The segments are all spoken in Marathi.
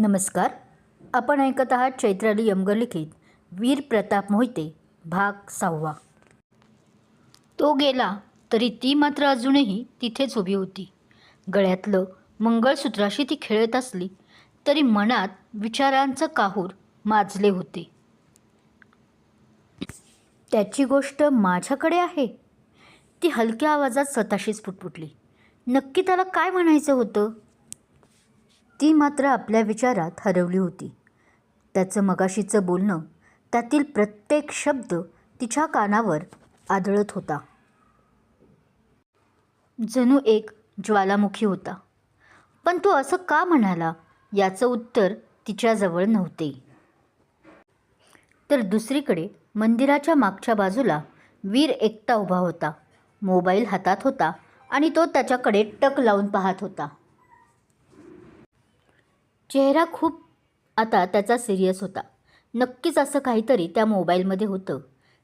नमस्कार. आपण ऐकत आहात चैत्राली यमगर लिखित वीर प्रताप मोहिते भाग 6. तो गेला तरी ती मात्र अजूनही तिथेच उभी होती. गळ्यातलं मंगळसूत्राशी ती खेळत असली तरी मनात विचारांचं काहूर माजले होते. त्याची गोष्ट माझ्याकडे आहे. ती हलक्या आवाजात स्वतःशीच पुटपुटली. नक्की त्याला काय म्हणायचं होतं? ती मात्र आपल्या विचारात हरवली होती. त्याचं मगाशीचं बोलणं, त्यातील प्रत्येक शब्द तिच्या कानावर आदळत होता. जणू एक ज्वालामुखी होता. पण तो असं का म्हणाला याचं उत्तर तिच्याजवळ नव्हते. तर दुसरीकडे मंदिराच्या मागच्या बाजूला वीर एकटा उभा होता. मोबाईल हातात होता आणि तो त्याच्याकडे टक लावून पाहत होता. चेहरा खूप आता त्याचा सिरियस होता. नक्कीच असं काहीतरी त्या मोबाईलमध्ये होतं.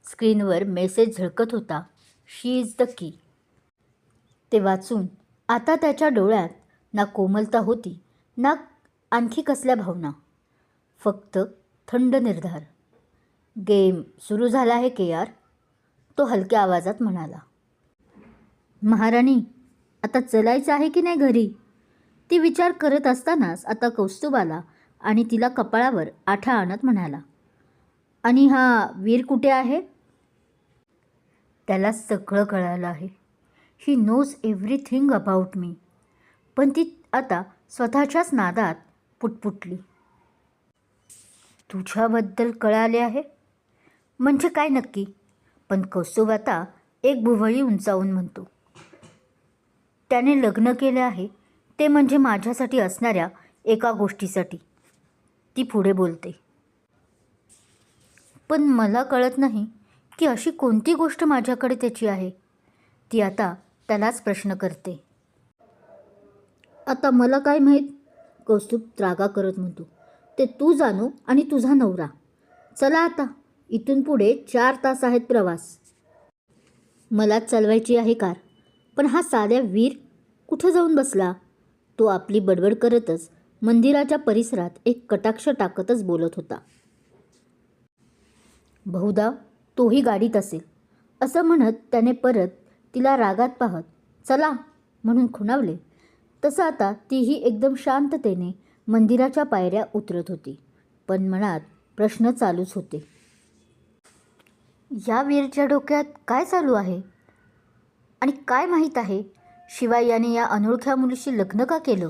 स्क्रीनवर मेसेज झळकत होता, शी इज द की. ते वाचून आता त्याच्या डोळ्यात ना कोमलता होती ना आणखी कसल्या भावना, फक्त थंड निर्धार. गेम सुरू झाला आहे के यार, तो हलक्या आवाजात म्हणाला. महाराणी, आता चलायचं आहे की नाही घरी? ती विचार करत असतानाच आता कौस्तुभ आला आणि तिला कपाळावर आठा आणत म्हणाला, आणि हा वीर कुठे आहे? त्याला सगळं कळालं आहे. He knows everything about me. पण ती आता स्वतःच्याच नादात पुटपुटली. तुझ्याबद्दल कळाले आहे म्हणजे काय नक्की? पण कौस्तुभ आता एक भुवळी उंचावून म्हणतो, त्याने लग्न केले आहे ते म्हणजे माझ्यासाठी असणाऱ्या एका गोष्टीसाठी. ती पुढे बोलते, पण मला कळत नाही की अशी कोणती गोष्ट माझ्याकडे त्याची आहे. ती आता त्यालाच प्रश्न करते. आता मला काय माहीत, कौस्तुभ त्रागा करत म्हणतो. ते तू जाणो आणि तुझा नवरा. चला आता, इथून पुढे 4 तास आहेत प्रवास. मला चालवायची आहे कार. पण हा साध्या वीर कुठं जाऊन बसला? तो आपली बडबड करतच मंदिराच्या परिसरात एक कटाक्ष टाकतच बोलत होता. बहुधा तोही गाडीत असेल, असं म्हणत त्याने परत तिला रागात पाहत चला म्हणून खुणावले. तसं आता तीही एकदम शांततेने मंदिराच्या पायऱ्या उतरत होती. पण मनात प्रश्न चालूच होते. या वीरच्या डोक्यात काय चालू आहे? आणि काय माहीत आहे शिवाय याने या अनोळख्या मुलीशी लग्न का केलं?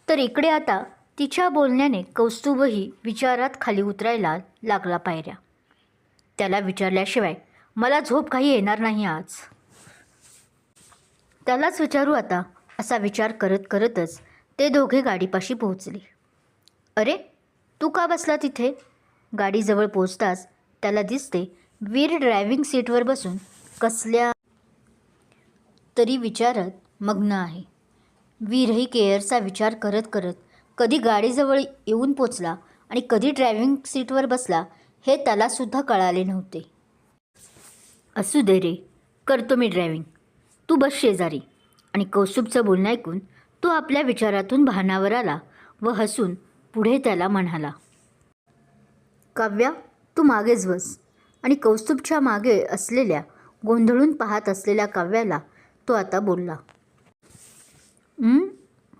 तर इकडे आता तिच्या बोलण्याने कौस्तुभही विचारात खाली उतरायला लागला पायऱ्या. त्याला विचारल्याशिवाय मला झोप काही येणार नाही आज. त्यालाच विचारू आता, असा विचार करत करतच ते दोघे गाडीपाशी पोहोचले. अरे, तू का बसला तिथे? गाडीजवळ पोहोचताच त्याला दिसते वीर ड्रायव्हिंग सीटवर बसून कसल्या तरी विचारत मग्न आहे. वीरही केअरचा विचार करत करत कधी गाडीजवळ येऊन पोचला आणि कधी ड्रायव्हिंग सीटवर बसला हे त्यालासुद्धा कळाले नव्हते. असू दे रे, करतो मी ड्रायव्हिंग, तू बस शेजारी. आणि कौस्तुभचं बोलणं ऐकून तो आपल्या विचारातून भानावर आला व हसून पुढे त्याला म्हणाला, काव्या, तू मागेच बस. आणि कौस्तुभच्या मागे असलेल्या गोंधळून पाहत असलेल्या काव्याला तो आता बोलला.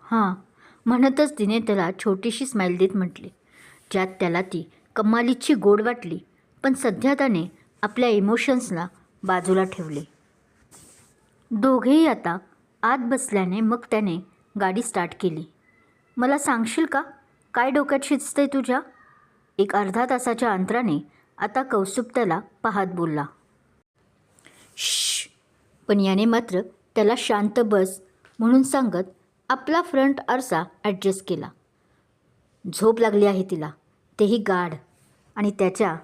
हां म्हणतच तिने त्याला छोटीशी स्माईल देत म्हटले, ज्यात त्याला ती कमालीची गोड वाटली. पण सध्या त्याने आपल्या इमोशन्सला बाजूला ठेवले. दोघेही आता आत बसल्याने मग त्याने गाडी स्टार्ट केली. मला सांगशील का काय डोक्यात शिजतंय तुझ्या? एक अर्धा तासाच्या अंतराने आता कौस्तुभ त्याला पाहत बोलला. श्श. पण याने मात्र त्याला शांत बस म्हणून सांगत आपला फ्रंट आरसा ॲडजस्ट केला. झोप लागली आहे तिला, तेही गाढ. आणि त्याच्या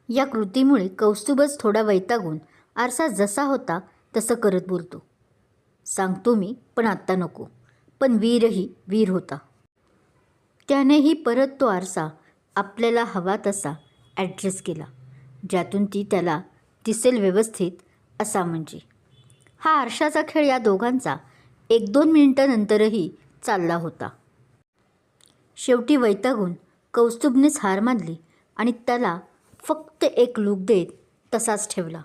या कृतीमुळे कौस्तुभच थोडा वैतागून आरसा जसा होता तसं करत बोलतो, सांगतो मी पण आत्ता नको. पण वीरही वीर होता. त्यानेही परत तो आरसा आपल्याला हवा तसा ॲडजस्ट केला, ज्यातून ती त्याला दिसेल व्यवस्थित असा. म्हणजे हा आरशाचा खेळ या दोघांचा 1-2 मिनिटांनंतरही चालला होता. शेवटी वैतागून कौस्तुभनेच हार मानली आणि त्याला फक्त एक लूक देत तसाच ठेवला,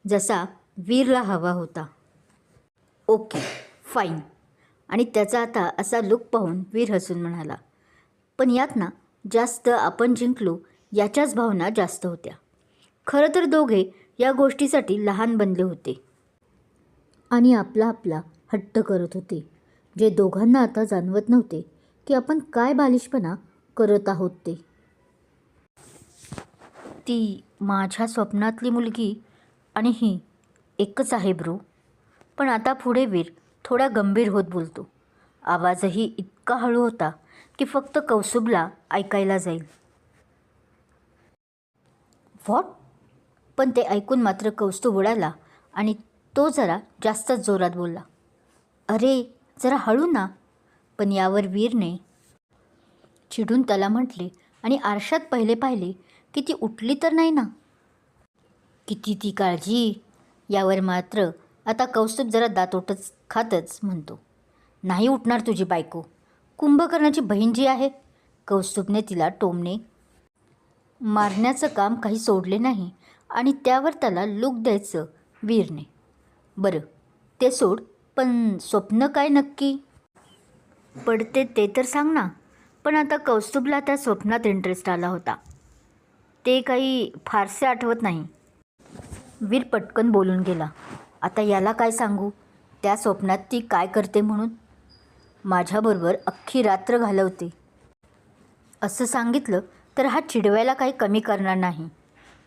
जसा वीरला हवा होता. Okay, fine. आणि त्याचा आता असा लूक पाहून वीर हसून म्हणाला, पण यात ना जास्त आपण जिंकलो याच्याच भावना जास्त होत्या. खरं तर दोघे या गोष्टीसाठी लहान बनले होते आणि आपला आपला हट्ट करत होते, जे दोघांना आता जाणवत नव्हते की आपण काय बालिशपणा करत आहोत ते. ती माझ्या स्वप्नातली मुलगी आणि ही एकच आहे ब्रो. पण आता पुढे वीर थोडा गंभीर होत बोलतो. आवाजही इतका हळू होता की फक्त कौस्तुभला ऐकायला जाईल. व्हॉट? पण ते ऐकून मात्र कौस्तुभ उडाला आणि तो जरा जास्तच जोरात बोलला, अरे जरा हळू ना. पण यावर वीरने चिडून त्याला म्हटले आणि आरशात पहिले पाहिले की ती उठली तर नाही ना. किती ती काळजी. यावर मात्र आता कौस्तुभ जरा दातोटच खातच म्हणतो, नाही उठणार तुझी बायको. कुंभकर्णाची बहीण जी आहे. कौस्तुभने तिला टोमणे मारण्याचं काम काही सोडले नाही आणि त्यावर त्याला लूक द्यायचं वीरने. बरं ते सोड, पण स्वप्न काय नक्की पडते ते तर सांग ना. पण आता कौस्तुभला त्या स्वप्नात इंटरेस्ट आला होता. ते काही फारसे आठवत नाही. वीर पटकन बोलून गेला, आता याला काय सांगू त्या स्वप्नात ती काय करते म्हणून. माझ्याबरोबर अख्खी रात्र घालवते असं सांगितलं तर हा चिडवायला काही कमी करणार नाही.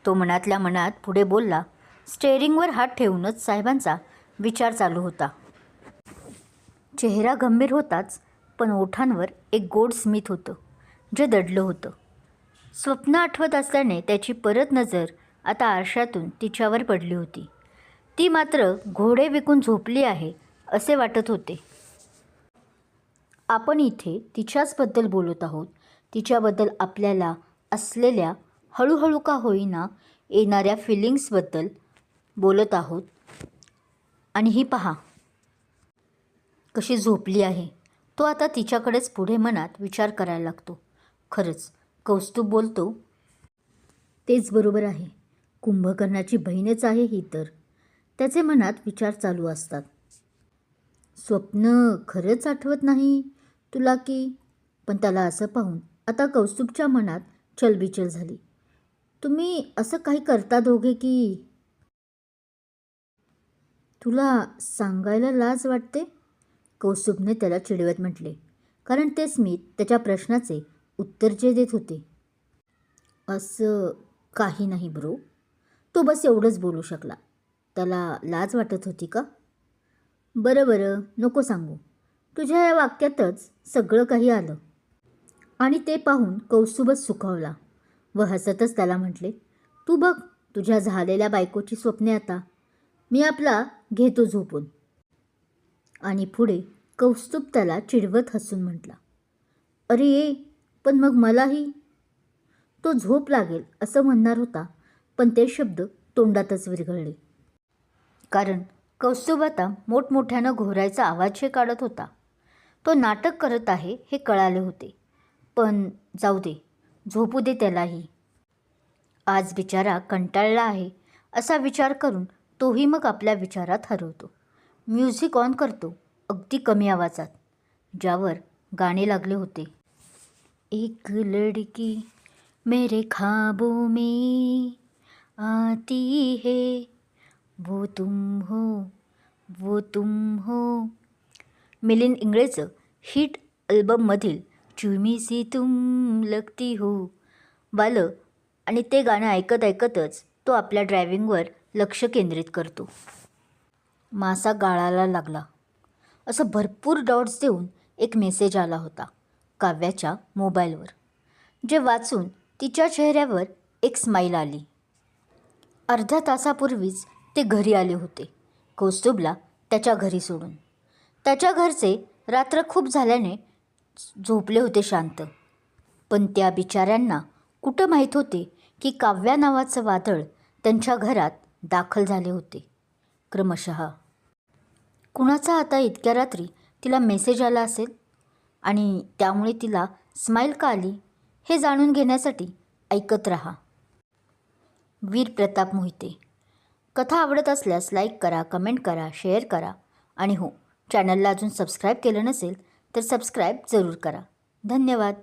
तो मनातल्या मनात पुढे बोलला. स्टेअरिंगवर हात ठेवूनच साहेबांचा विचार चालू होता. चेहरा गंभीर होताच, पण ओठांवर एक गोड स्मित होतं जे दडलं होतं. स्वप्न आठवत असल्याने त्याची परत नजर आता आरशातून तिच्यावर पडली होती. ती मात्र घोडे विकून झोपली आहे असे वाटत होते. आपण इथे तिच्याचबद्दल बोलत आहोत. तिच्याबद्दल आपल्याला असलेल्या हळूहळू का होईना येणाऱ्या फिलिंग्सबद्दल बोलत आहोत. आणि ही पहा कशी झोपली आहे. तो आता तिच्याकडेच पुढे मनात विचार करायला लागतो. खरंच कौस्तुभ बोलतो तेच बरोबर आहे. कुंभकर्णाची बहीणच आहे ही तर. त्याचे मनात विचार चालू असतात. स्वप्न खरंच आठवत नाही तुला की. पण त्याला असं पाहून आता कौस्तुभच्या मनात चलबिचल झाली. तुम्ही असं काही करता दोघे की तुला सांगायला लाज वाटते. कौस्तुभने त्याला चिडवत म्हटले, कारण ते स्मित त्याच्या प्रश्नाचे उत्तर जे देत होते. असं काही नाही ब्रो. तो बस एवढंच बोलू शकला. त्याला लाज वाटत होती का? बरं बरं नको सांगू. तुझ्या या वाक्यातच सगळं काही आलं. आणि ते पाहून कौस्तुभच सुखावला व हसतच त्याला म्हटले, तू बघ तुझ्या झालेल्या बायकोची स्वप्ने आता. मी आपला घेतो झोपून. आणि पुढे कौस्तुभ त्याला चिडवत हसून म्हटला, अरे ये पण मग मलाही. तो झोप लागेल असं म्हणणार होता, पण ते शब्द तोंडातच विरघळले. कारण कौस्तुभ आता मोठमोठ्यानं घोरायचा आवाजही काढत होता. तो नाटक करत आहे हे कळाले होते. पण जाऊ दे, झोपू दे त्यालाही. आज बिचारा कंटाळला आहे असा विचार करून तोही मग आपल्या विचारात हरवतो. म्युझिक ऑन करतो अगदी कमी आवाजात, ज्यावर गाणे लागले होते. एक लड़की मेरे ख्वाबों में आती है, वो तुम हो, वो तुम हो. मिलिंद इंगळेचं हिट अल्बममधील चुमी सी तुम लगती हो वालं आणि ते गाणं ऐकत ऐकतच तो आपल्या ड्रायव्हिंगवर लक्ष केंद्रित करतो. मासा गाळाला लागला असं भरपूर डॉट्स देऊन एक मेसेज आला होता काव्याच्या मोबाईलवर, जे वाचून तिच्या चेहऱ्यावर एक स्माईल आली. अर्ध्या तासापूर्वीच ते घरी आले होते, कौस्तुभला त्याच्या घरी सोडून. त्याच्या घरचे रात्र खूप झाल्याने झोपले होते शांत. पण त्या बिचाऱ्यांना कुठं माहीत होते की काव्या नावाचं वादळ त्यांच्या घरात दाखल झाले होते क्रमशः. कुणाचा आता इतक्या रात्री तिला मेसेज आला असेल. आणि त्यामुळे तिला स्माईल का आली हे जाणून घेण्यासाठी ऐकत रहा. वीर प्रताप मोहिते. कथा आवडत असल्यास लाईक करा, कमेंट करा, शेअर करा आणि हो, चॅनलला अजून सबस्क्राईब केलं नसेल तर सबस्क्राईब जरूर करा. धन्यवाद.